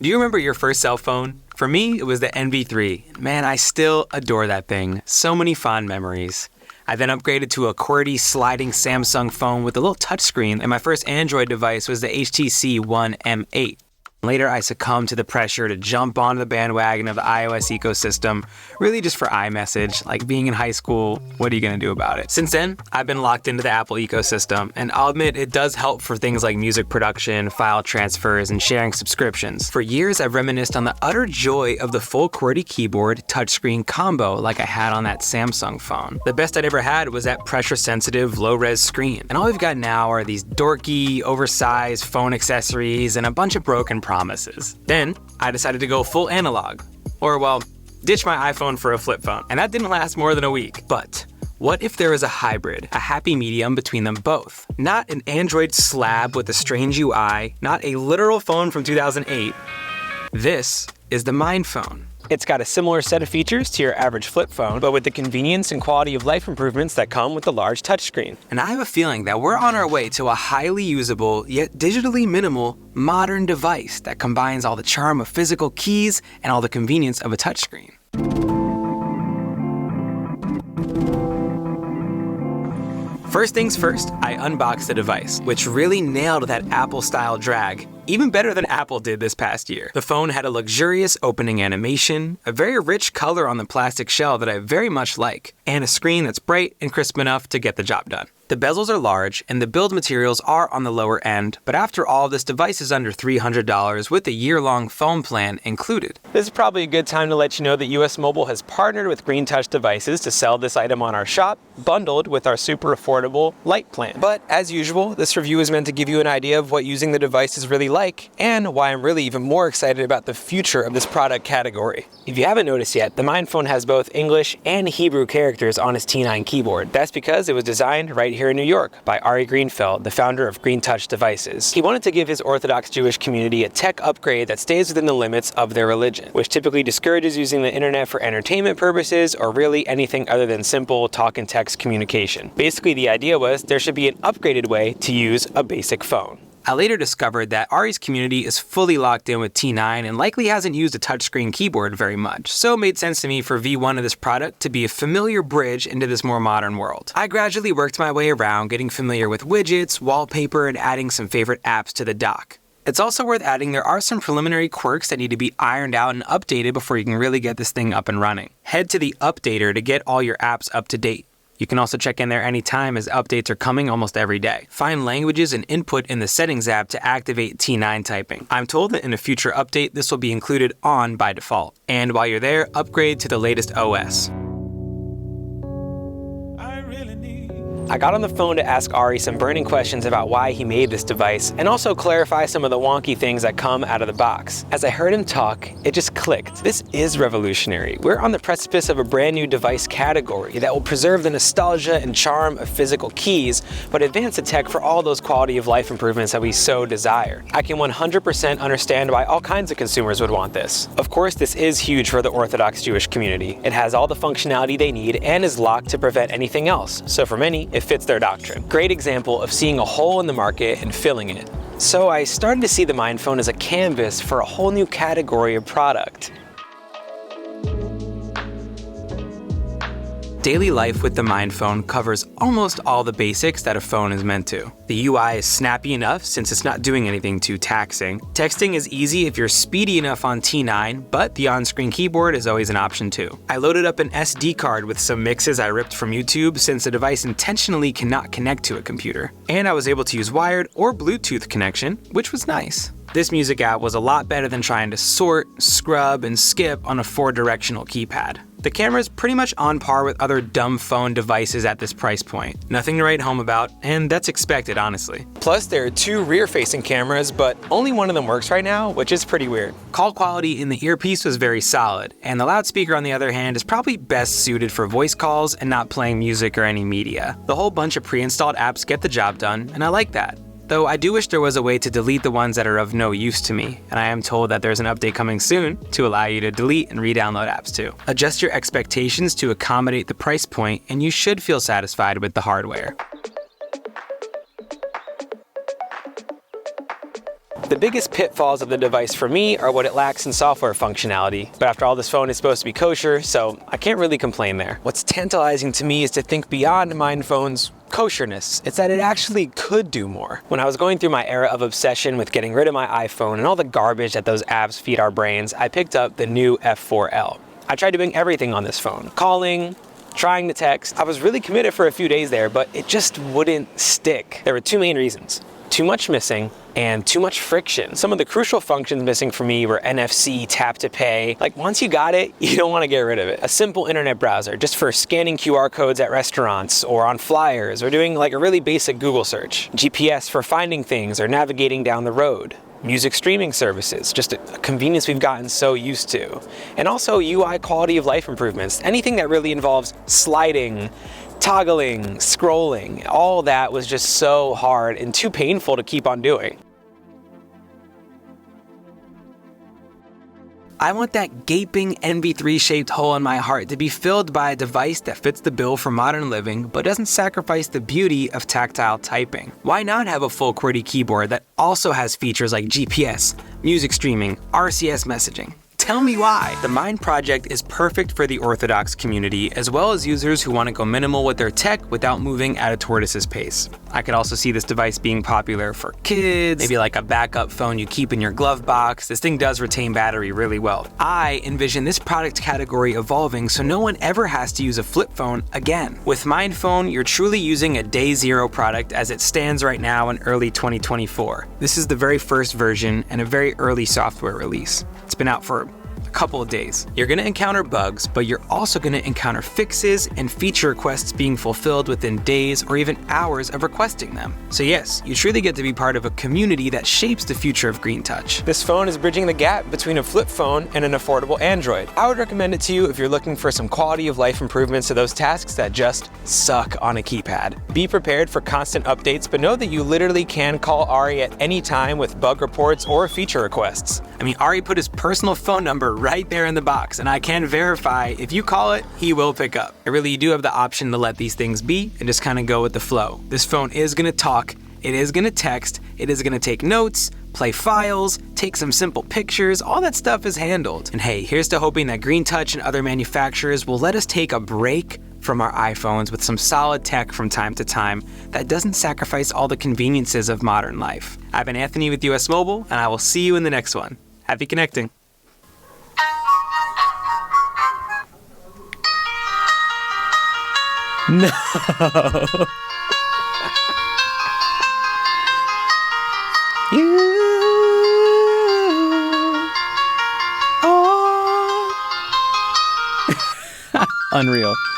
Do you remember your first cell phone? For me, it was the NV3. Man, I still adore that thing. So many fond memories. I then upgraded to a QWERTY sliding Samsung phone with a little touchscreen, and my first Android device was the HTC One M8. Later, I succumbed to the pressure to jump onto the bandwagon of the iOS ecosystem, really just for iMessage. Like being in high school, what are you going to do about it? Since then, I've been locked into the Apple ecosystem, and I'll admit it does help for things like music production, file transfers, and sharing subscriptions. For years, I've reminisced on the utter joy of the full QWERTY keyboard touchscreen combo like I had on that Samsung phone. The best I'd ever had was that pressure-sensitive, low-res screen. And all we've got now are these dorky, oversized phone accessories and a bunch of broken promises. Then, I decided to go full analog. Or, well, ditch my iPhone for a flip phone. And that didn't last more than a week. But what if there was a hybrid, a happy medium between them both? Not an Android slab with a strange UI, not a literal phone from 2008. This is the Mind Phone. It's got a similar set of features to your average flip phone, but with the convenience and quality of life improvements that come with the large touchscreen. And I have a feeling that we're on our way to a highly usable, yet digitally minimal, modern device that combines all the charm of physical keys and all the convenience of a touchscreen. First things first, I unboxed the device, which really nailed that Apple-style drag, even better than Apple did this past year. The phone had a luxurious opening animation, a very rich color on the plastic shell that I very much like, and a screen that's bright and crisp enough to get the job done. The bezels are large, and the build materials are on the lower end, but after all, this device is under $300 with a year-long phone plan included. This is probably a good time to let you know that US Mobile has partnered with Green Touch Devices to sell this item on our shop, bundled with our super affordable Lite plan. But as usual, this review is meant to give you an idea of what using the device is really like, and why I'm really even more excited about the future of this product category. If you haven't noticed yet, the Mind Phone has both English and Hebrew characters on its T9 keyboard. That's because it was designed right here in New York by Ari Greenfeld, the founder of Green Touch Devices. He wanted to give his Orthodox Jewish community a tech upgrade that stays within the limits of their religion, which typically discourages using the internet for entertainment purposes or really anything other than simple talk and text communication. Basically, the idea was there should be an upgraded way to use a basic phone. I later discovered that Ari's community is fully locked in with T9 and likely hasn't used a touchscreen keyboard very much, so it made sense to me for V1 of this product to be a familiar bridge into this more modern world. I gradually worked my way around, getting familiar with widgets, wallpaper, and adding some favorite apps to the dock. It's also worth adding there are some preliminary quirks that need to be ironed out and updated before you can really get this thing up and running. Head to the updater to get all your apps up to date. You can also check in there anytime as updates are coming almost every day. Find languages and input in the Settings app to activate T9 typing. I'm told that in a future update, this will be included on by default. And while you're there, upgrade to the latest OS. I got on the phone to ask Ari some burning questions about why he made this device, and also clarify some of the wonky things that come out of the box. As I heard him talk, it just clicked. This is revolutionary. We're on the precipice of a brand new device category that will preserve the nostalgia and charm of physical keys, but advance the tech for all those quality of life improvements that we so desire. I can 100% understand why all kinds of consumers would want this. Of course, this is huge for the Orthodox Jewish community. It has all the functionality they need and is locked to prevent anything else. So for many, it fits their doctrine. Great example of seeing a hole in the market and filling it. So I started to see the Mind Phone as a canvas for a whole new category of product. Daily life with the Mind Phone covers almost all the basics that a phone is meant to. The UI is snappy enough since it's not doing anything too taxing. Texting is easy if you're speedy enough on T9, but the on-screen keyboard is always an option too. I loaded up an SD card with some mixes I ripped from YouTube since the device intentionally cannot connect to a computer. And I was able to use wired or Bluetooth connection, which was nice. This music app was a lot better than trying to sort, scrub, and skip on a 4-directional keypad. The camera is pretty much on par with other dumb phone devices at this price point. Nothing to write home about, and that's expected, honestly. Plus, there are 2 rear-facing cameras, but only one of them works right now, which is pretty weird. Call quality in the earpiece was very solid, and the loudspeaker, on the other hand, is probably best suited for voice calls and not playing music or any media. The whole bunch of pre-installed apps get the job done, and I like that. Though I do wish there was a way to delete the ones that are of no use to me, and I am told that there's an update coming soon to allow you to delete and re-download apps too. Adjust your expectations to accommodate the price point, and you should feel satisfied with the hardware. The biggest pitfalls of the device for me are what it lacks in software functionality, but after all, this phone is supposed to be kosher, so I can't really complain there. What's tantalizing to me is to think beyond Mind Phone's kosherness. It's that it actually could do more. When I was going through my era of obsession with getting rid of my iPhone and all the garbage that those apps feed our brains, I picked up the new F4L. I tried doing everything on this phone. Calling, trying to text. I was really committed for a few days there, but it just wouldn't stick. There were two main reasons. Too much missing and too much friction. Some of the crucial functions missing for me were NFC, tap to pay. Like once you got it, you don't want to get rid of it. A simple internet browser just for scanning QR codes at restaurants or on flyers or doing like a really basic Google search. GPS for finding things or navigating down the road. Music streaming services, just a convenience we've gotten so used to. And also UI quality of life improvements. Anything that really involves sliding, toggling, scrolling, all that was just so hard and too painful to keep on doing. I want that gaping NV3-shaped hole in my heart to be filled by a device that fits the bill for modern living but doesn't sacrifice the beauty of tactile typing. Why not have a full QWERTY keyboard that also has features like GPS, music streaming, RCS messaging? Tell me why. The Mind project is perfect for the Orthodox community, as well as users who want to go minimal with their tech without moving at a tortoise's pace. I could also see this device being popular for kids, maybe like a backup phone you keep in your glove box. This thing does retain battery really well. I envision this product category evolving so no one ever has to use a flip phone again. With Mind Phone, you're truly using a day zero product as it stands right now in early 2024. This is the very first version and a very early software release. It's been out for a couple of days. You're going to encounter bugs, but you're also going to encounter fixes and feature requests being fulfilled within days or even hours of requesting them. So yes, you truly get to be part of a community that shapes the future of Green Touch. This phone is bridging the gap between a flip phone and an affordable Android. I would recommend it to you if you're looking for some quality of life improvements to those tasks that just suck on a keypad. Be prepared for constant updates, but know that you literally can call Ari at any time with bug reports or feature requests. I mean, Ari put his personal phone number right there in the box, and I can verify if you call it, he will pick up. I really do have the option to let these things be and just kind of go with the flow. This phone is gonna talk, it is gonna text, it is gonna take notes, play files, take some simple pictures, all that stuff is handled. And hey, here's to hoping that Green Touch and other manufacturers will let us take a break from our iPhones with some solid tech from time to time that doesn't sacrifice all the conveniences of modern life. I've been Anthony with US Mobile, and I will see you in the next one. Happy connecting. No. You are unreal.